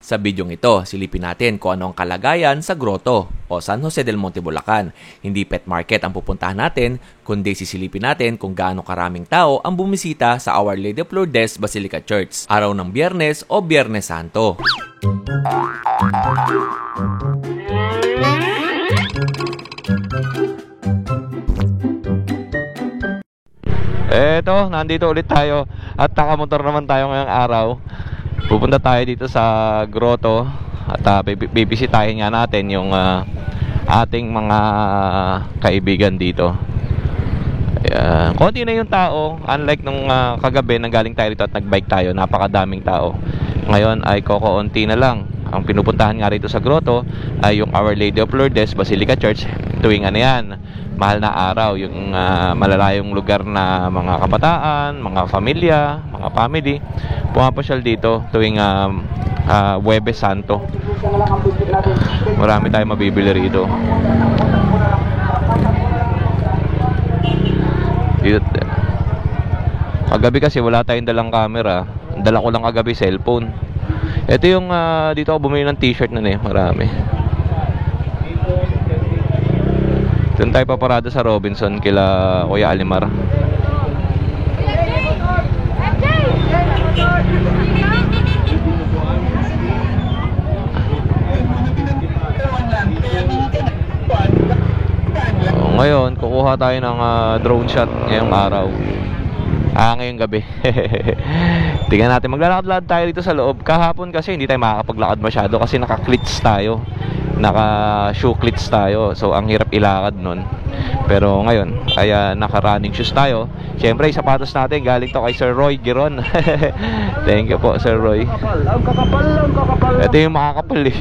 Sa bidyong ito, silipin natin kung ano ang kalagayan sa Grotto o San Jose del Monte, Bulacan. Hindi pet market ang pupuntahan natin, kundi sisilipin natin kung gaano karaming tao ang bumisita sa Our Lady of Lourdes Basilica Church, araw ng Biyernes o Biyernes Santo. Eto, nandito ulit tayo at nakamotor naman tayo ngayong araw. Pupunta tayo dito sa Grotto at bibisitahin nga natin yung ating mga kaibigan dito. Ayan. Konti na yung tao, unlike nung kagabi nang galing tayo dito at nagbike tayo, napakadaming tao. Ngayon ay kokoonti na lang. Ang pinupuntahan nga rito sa Grotto ay yung Our Lady of Lourdes Basilica Church tuwing ano yan, mahal na araw, yung malalayong lugar na mga kabataan, mga pamilya, mga family pumapasyal dito tuwing Huwebes Santo. Marami tayong mabibili rito. Kagabi kasi wala tayong dalang camera, dala ko lang kagabi cellphone. Ito yung dito ako bumili ng t-shirt na marami. Doon tayo paparada sa Robinson kila Kuya Alimar. Ngayon, kukuha tayo ng drone shot ngayong araw. Ngayong gabi. Tingnan natin, maglalakad-lakad tayo dito sa loob. Kahapon kasi hindi tayo makakapaglakad masyado kasi naka-clits tayo, naka-shoe clits tayo. So ang hirap ilakad nun. Pero ngayon ay naka-running shoes tayo. Siyempre, sapatos natin galing to kay Sir Roy Giron. Thank you po, Sir Roy. Ito yung makakapal eh.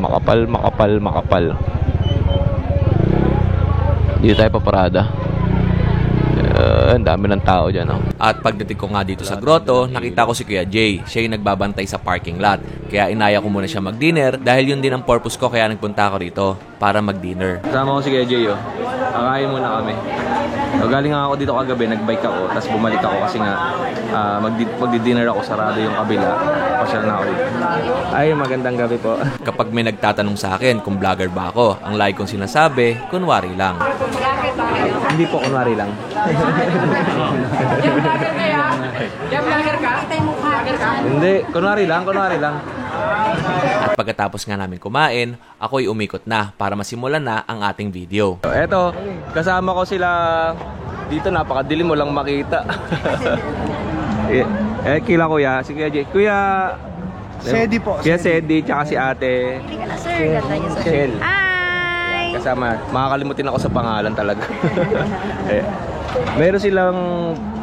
Makapal. Dito tayo paparada. Ang dami ng tao dyan, no? At pagdating ko nga dito sa Grotto, nakita ko si Kuya Jay. Siya yung nagbabantay sa parking lot. Kaya inaya ko muna siya mag-dinner dahil yun din ang purpose ko kaya nagpunta ako rito para mag-dinner. Kasama ko si Kuya Jay, Kakain muna kami. Galing nga ako dito kagabi, nagbike ako, tapos bumalik ako kasi nga magdi-dinner ako, sarado yung kabila. Pasyal na ako dito. Ay, magandang gabi po. Kapag may nagtatanong sa akin kung vlogger ba ako, ang lagi kong sinasabi, kunwari lang. Hindi po, kunwari lang. Hindi, kunwari lang. At pagkatapos nga namin kumain, ako'y umikot na para masimulan na ang ating video. Eto, kasama ko sila dito, napakadilim mo lang makita. Kila kuya, si Kuya Jay. Kuya Sedi po. Kuya Sedi, tsaka si ate. Hindi ka na sir, ganda niyo sir. Shell. Hi! Kasama, makakalimutin ako sa pangalan talaga. Meron silang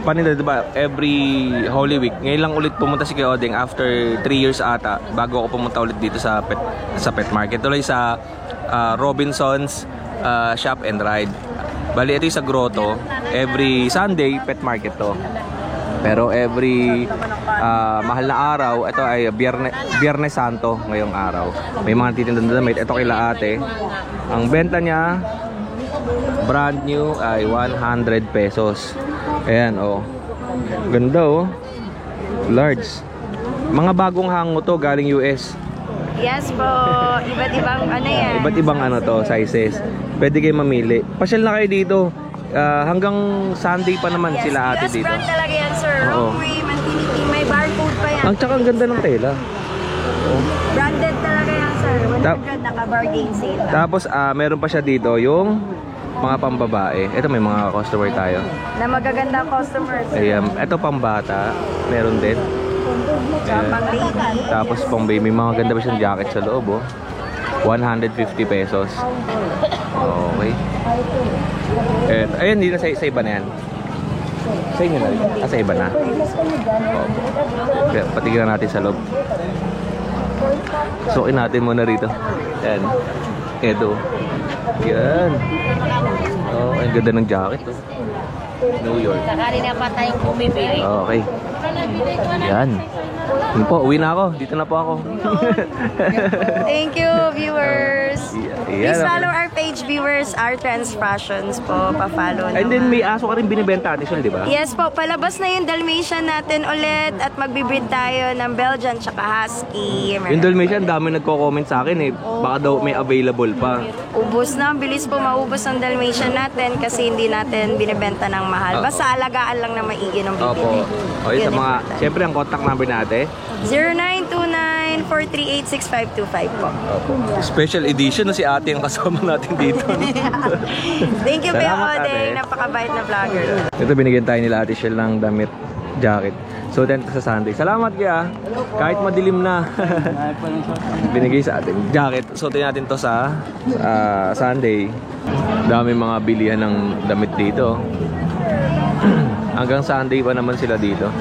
paninda, diba? Every Holy Week. Ngayon lang ulit pumunta si Kuya Odeng after 3 years ata bago ako pumunta ulit dito sa pet market. Tuloy sa Robinson's Shop and Ride. Bali, ito yung sa Grotto. Every Sunday, pet market to. Pero every mahal na araw, ito ay Biyernes Santo ngayong araw. May mga titinda na damit. Ito kila ate. Ang benta niya, brand new ay 100 pesos. Ayan, ganda, large. Mga bagong hango to, galing US. Yes po, iba't ibang yan. Iba't ibang to, sizes. Pwede kayo mamili. Pasyal na kayo dito. Hanggang Sunday pa naman Yes, sila ate US dito. brand talaga yan sir. Rockway, Mantinity, may barcode pa yan. Ang tsaka ang ganda ng tela. Branded talaga yan sir. 100 naka-bargain sale. Tapos meron pa siya dito yung mga pambabae. Ito may mga customer tayo. Na magaganda customers. Ayan, ito pambata, meron din. Pang lady. Tapos pang baby, mga ganda pa siyang jacket sa loob, 150 pesos. Okay. Ayun, hindi na sa iba na yan. Sa inyo na rin. Sa iba na. Okay. Patignan natin sa loob. Sukin natin muna rito. Yan. Ito. Yan. Ang ganda ng jacket, New York. Sakali na pa tayong bumibili. Okay. Yan. Yun po, uwi na ako. Dito na po ako. Thank you, viewers. Please follow our page, viewers, our Trends Fashions po. Pa-follow naman. And then may aso ka rin binibenta natin siya, di ba? Yes po, palabas na yung Dalmatian natin ulit at magbibreed tayo ng Belgian tsaka Husky. Yung Dalmatian, dami nagko-comment sa akin eh. Baka daw may available pa. Ubus na, ang bilis po maubos ang Dalmatian natin kasi hindi natin binibenta ng mahal. Basta alagaan lang na maigi ng bibili. Opo. O yun sa mga, siyempre ang contact number natin. 0929-438-6525 po. Opo. Special edition na si ate ang kasama natin dito. Thank you, Kuya Salamat, Odeng. ate. Napakabait na vlogger. Ito binigyan tayo nila Ate Shell ng damit, jacket. So then sa Sunday. Salamat kaya. Kahit madilim na. Binigay sa atin jacket. So natin to sa Sunday. Dami mga bilihan ng damit dito. Hanggang Sunday pa naman sila dito.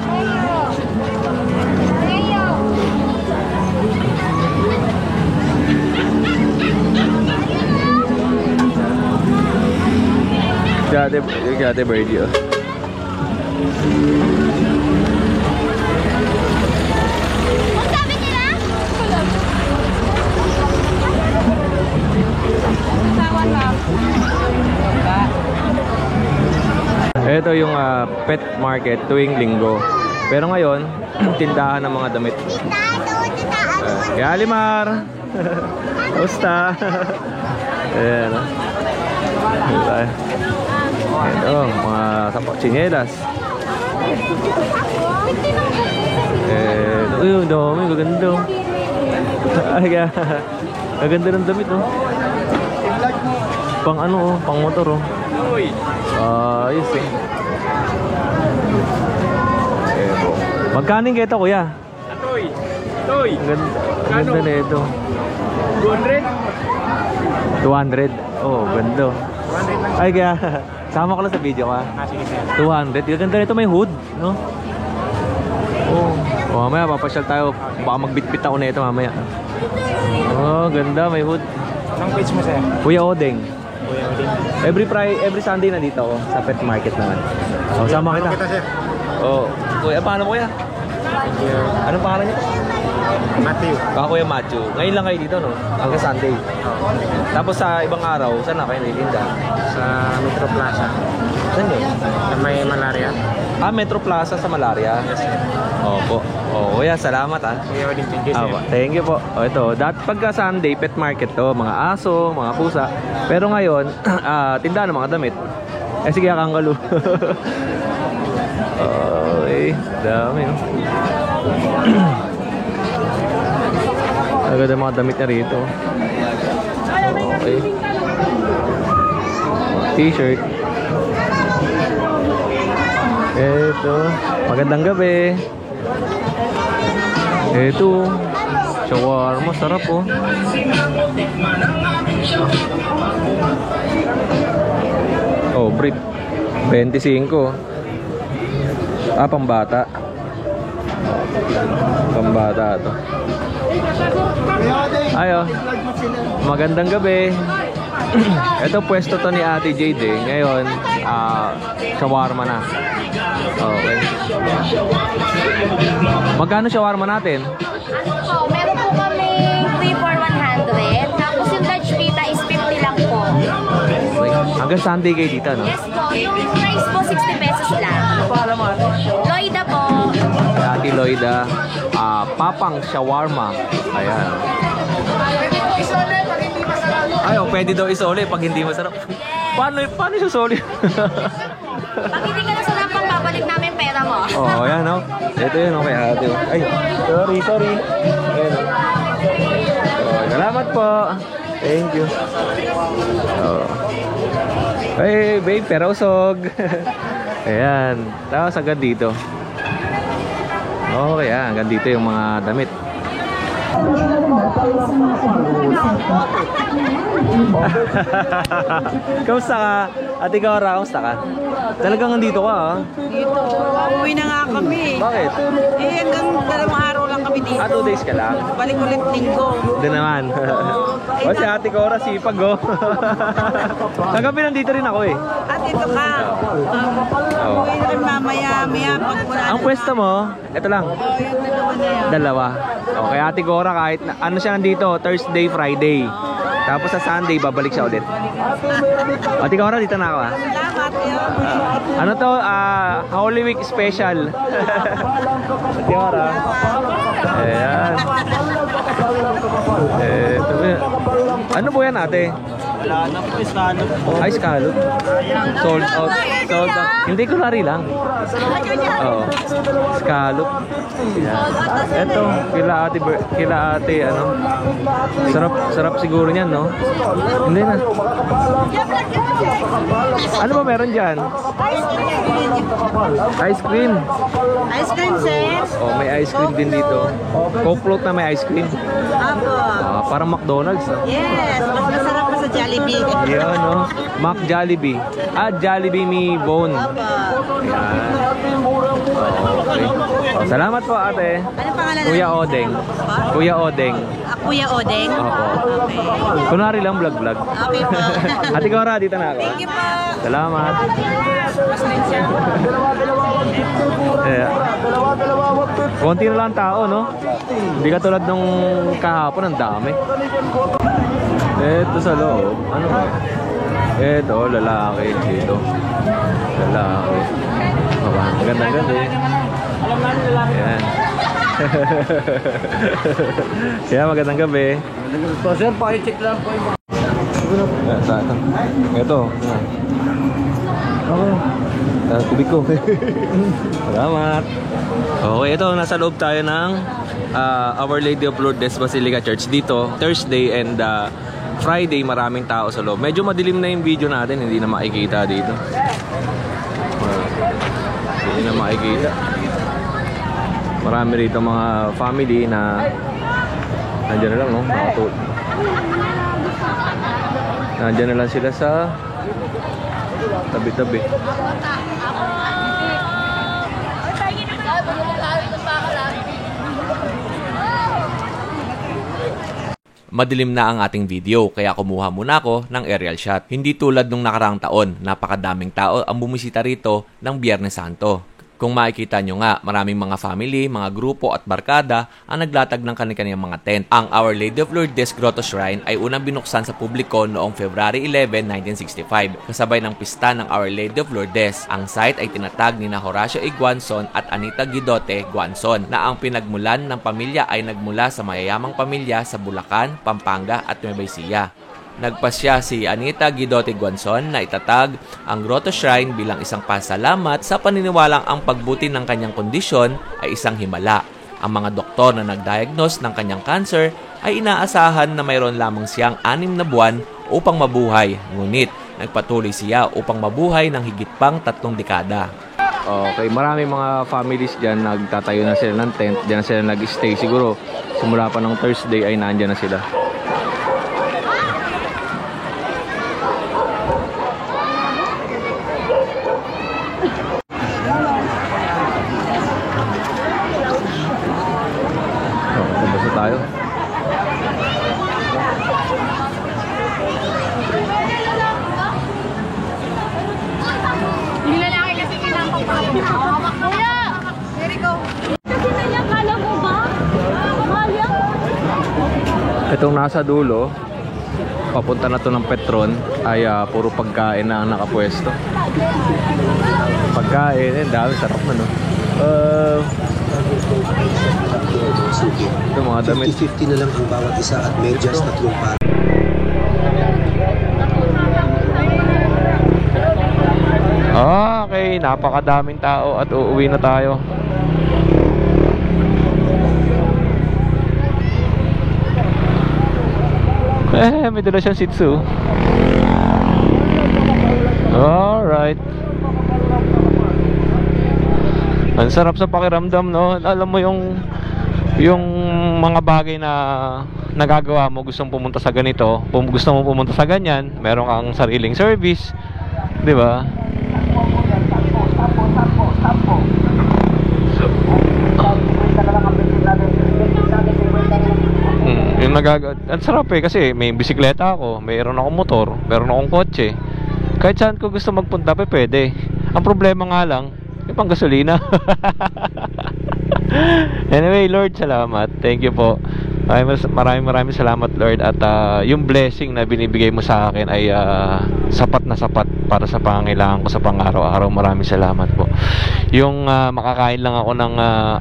Ate Birdie, oh. Ito yung pet market tuwing linggo. Pero ngayon, tindahan ng mga damit. Kaya Limar! Kamusta? Ayan. Ito, mga sapak chinelas. Uy, ang dami, gaganda. Ay, gaganda ng damit, oh. Pang ano, oh, pang motor, oh. Ayos, eh. Magkaning kito, kuya? Toy. Ang ganda na ito. 200? 200. Oh, ganda. 200 lang. Ay, kaya sama ko lang sa video ka. Sige sir. 200. Ganda nito, may hood, no? Oh, mamaya papasyal tayo. Baka magbitbit ako na ito mamaya. Oh, ganda, may hood. Anong page mo sir? Kuya Odeng. Kuya Oding. Every Sunday na dito ako sa pet market naman. Oh, sama kita. Kita sir. Oh, kuya, paano kuya? Thank you. Anong pangalan niyo? Matthew. Baka Kuya Matthew. Ngayon lang kayo dito, no? Hanggang Sunday. Tapos sa ibang araw, saan na kayo nilinda? Sa Metro Plaza. Saan yun? Na may malaria. Metro Plaza sa Malaria. Yes sir. Opo. Oh, kuya, salamat ah. Kuya Oding, thank you sir. Thank you po. Oh, ito, pagka Sunday, pet market to, mga aso, mga pusa. Pero ngayon, tindahan ng mga damit. Sige, kangaloo. Okay, dami, no? Agad ang mga damit na rito. Okay. T-shirt. Ito, magandang gabi. Ito, shawarma, sarap, oh. Oh, brief. 25. Pambata. Pambata to. Ayo. Magandang gabi. Ito pwesto to ni Ate Jade eh. Ngayon, shawarma na. Okay. Magkano shawarma natin? Po, meron po kami 3 for 100. Tapos yung large pita is 50 lang po. Okay. Hanggang Sunday kayo dito, no? Yes po, yung price po 60 pesos lang. Loida po. Ate Loida, Papang Shawarma. Ayan. Ayaw, pwede daw isoli pag hindi masarap. Paano isosoli? Pag hindi ka nasarapan, babalik namin pera mo. Oh, ayan, no? Ito yun, okay, ate. Ay, sorry. Ayan, no? Oh, salamat po. Thank you. Oh. Hey, babe, pero usog. Ayan. Tapos agad dito. Okay, hanggang dito yung mga damit. Kamusta ka? Ate Cora, kamusta ka? Talagang nandito ka, ha? Dito, uuwi na nga kami. Bakit? Hanggang 2 araw lang kami dito. 2 days ka lang? Balik ulit linggo. Doon naman. O si Ate Cora, sipag, oh. Kagabi nandito rin ako, eh. At ito ka. Uuwi na rin mamaya pag mula. Ang pwesto mo, ito lang. Yung dalawa na yan. Dalawa. Okay, Ate Cora, kahit ano siya nandito, Thursday, Friday. Tapos sa Sunday, babalik siya ulit. Ate Cora, dito na ako ah. Salamat yun. Ano to? Holy Week special. Ate Cora. Ayan. Ano po yan ate? Wala na po, scallop po. Ay, scallop. Sold out. Sold out. Hindi, kunwari lang. Oo. Scallop. Yan. Eto, kila ate, ano. Sarap siguro niyan, no? Hindi na. Ano ba meron dyan? Ice cream. Ice cream, sir. Oh, may ice cream din dito. Coke float na may ice cream. Apo. Parang McDonald's. Yes, mas masarap pa sa Jollibee. Yan, no? Mac Jollibee. Jollibee me bone. Apo. Yan. Okay. Salamat po, ate. Anong pangalan Kuya Odeng. Kuya Odeng. Kuya Odeng? Opo. Okay. Kunwari lang vlog-vlog. Okay po. Ate Cora, dito na ako. Thank you po. Salamat. Konti na lang tao, no? Hindi ka tulad nung kahapon, ang dami. Eto sa loob. Ano ba? Eto, lalaki dito. Lalaki. Magandang gabi. Ayan. Kaya magandang gabi. So, sir, pakicheck lang po yung Ito. Tubig ko. Salamat. Okay, ito. Nasa loob tayo ng Our Lady of Lourdes Basilica Church. Dito, Thursday and Friday, maraming tao sa loob. Medyo madilim na yung video natin. Hindi na makikita dito. Hindi na makikita. Marami rito mga family na nandiyan na lang, no? Nandiyan na lang sila sa tabi-tabi. Madilim na ang ating video kaya kumuha muna ako ng aerial shot. Hindi tulad nung nakaraang taon, napakadaming tao ang bumisita rito ng Biyernes Santo. Kung makikita nyo nga, maraming mga family, mga grupo at barkada ang naglatag ng kanilang mga tent. Ang Our Lady of Lourdes Grotto Shrine ay unang binuksan sa publiko noong February 11, 1965, kasabay ng pista ng Our Lady of Lourdes. Ang site ay tinatag ni Horacio A. Guanzon at Anita Guidote Guanzon, na ang pinagmulan ng pamilya ay nagmula sa mayayamang pamilya sa Bulacan, Pampanga at Nueva Ecija. Nagpasya si Anita Guidote Guanzon na itatag ang Grotto Shrine bilang isang pasalamat sa paniniwalang ang pagbuti ng kanyang kondisyon ay isang himala. Ang mga doktor na nag-diagnose ng kanyang cancer ay inaasahan na mayroon lamang siyang 6 na buwan upang mabuhay, ngunit nagpatuloy siya upang mabuhay ng higit pang 3 dekada. Okay, marami mga families dyan, nagtatayo na sila ng tent, dyan na sila nag-stay. Siguro simula pa ng Thursday ay nandyan na sila. Tayo. Yung lalaki kasi kinakapagod. Kuya! Here go. Kasi nanya, kala mo ba? Kaya? Itong nasa dulo, papunta na to ng Petron, ay puro pagkain na ang nakapwesto. Pagkain, dami, sarap na, no? Ito mga damit. 50-50 na lang ang bawat isa at medyas 3 par. Okay, napakadaming tao at uuwi na tayo. May dala siyang Shih Tzu. Alright. Ang sarap sa pakiramdam, no? Alam mo yung mga bagay na nagagawa mo, gustong pumunta sa ganito, gusto mo pumunta sa ganyan, meron kang sariling service, di ba? Yung ang sarap kasi may bisikleta ako, mayroon akong motor, mayroon akong kotse. Kahit saan ko gusto magpunta, pwede. Ang problema nga lang, yung pang gasolina. Anyway, Lord, salamat. Thank you po. Maraming salamat, Lord. At yung blessing na binibigay mo sa akin ay sapat na sapat para sa pangangailangan ko sa pang-araw-araw. Maraming salamat po. Yung makakain lang ako ng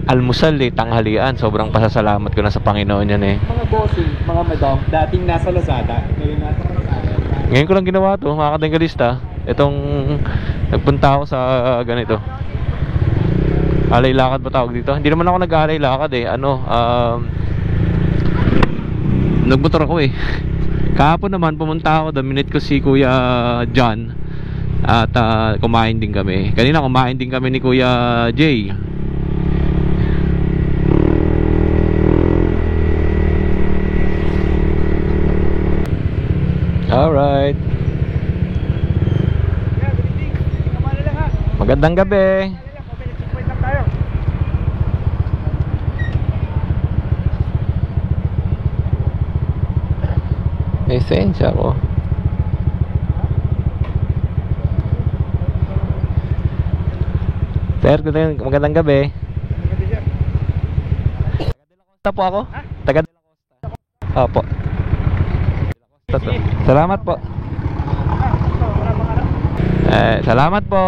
almusal tanghalian, sobrang pasasalamat ko na sa Panginoon yan Mga bossing, mga madam, dating nasa Lazada, ngayon nasa Lazada. Ngayon ko lang ginawa to, mga kadenggalista. Itong nagpunta ako sa ganito. Alay lakad ba tawag dito? Hindi naman ako nag-alay lakad nagmotor ako Kahapon naman pumunta ako doon, minute ko si Kuya John. At kumain din kami. Kanina kumain din kami ni Kuya Jay. Alright. Magandang gabi. Esensya ko. Sir, magandang gabi. Taga po ako? Taga Opo. Salamat po. Salamat po.